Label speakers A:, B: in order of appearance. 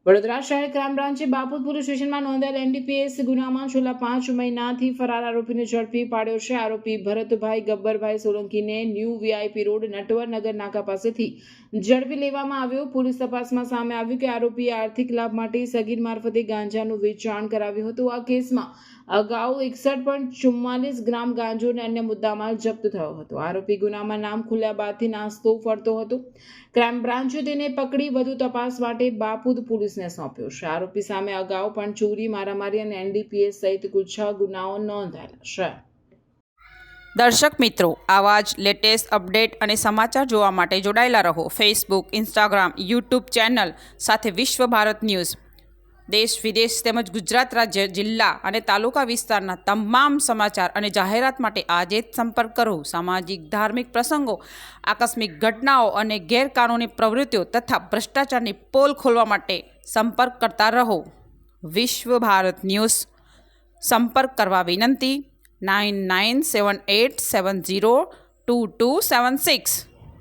A: વડોદરા શહેર crime બ્રાન્ચે Bapod police સ્ટેશનમાં નોંધાયેલ એનડીપીએસ ગુનામાં છેલ્લા 5 મહિનાથી ફરાર આરોપીને ઝડપી પાડ્યો છે। આરોપી Bharatbhai Gabbarbhai સોલંકીને new VIP road નટવરનગર નાકા પાસેથી ઝડપી લેવામાં આવ્યો। પોલીસ તપાસમાં સામે આવ્યું કે આરોપીએ આર્થિક લાભ માટે સગીર મારફતે ગાંજાનું વેચાણ કરાવ્યું હતું। આ કેસમાં અગાઉ 61.44 ગ્રામ ગાંજો અને અન્ય મુદ્દામાલ જપ્ત થયો હતો। આરોપી ગુનામાં નામ ખુલ્યા બાદથી નાસ્તો ફરતો હતો। ક્રાઇમ બ્રાન્ચે તેને પકડી વધુ તપાસ માટે બાપુદ પોલીસને સોંપ્યો છે। આરોપી સામે અગાઉ પણ ચોરી, મારામારી અને એનડીપીએસ સહિત કુલ 6 ગુનાઓ નોંધાયેલા છે।
B: દર્શક મિત્રો, આવા જ લેટેસ્ટ અપડેટ અને સમાચાર જોવા માટે જોડાયેલા રહો ફેસબુક, ઇન્સ્ટાગ્રામ, યુટ્યુબ ચેનલ સાથે વિશ્વ ભારત ન્યૂઝ। દેશ વિદેશ તેમજ ગુજરાત રાજ્ય, જિલ્લા અને તાલુકા વિસ્તારના તમામ સમાચાર અને જાહેરાત માટે આજે જ સંપર્ક કરો। સામાજિક, ધાર્મિક પ્રસંગો, આકસ્મિક ઘટનાઓ અને ગેરકાનૂની પ્રવૃત્તિઓ તથા ભ્રષ્ટાચારની પોલ ખોલવા માટે સંપર્ક કરતા રહો। વિશ્વ ભારત ન્યૂઝ સંપર્ક કરવા વિનંતી 9978702276।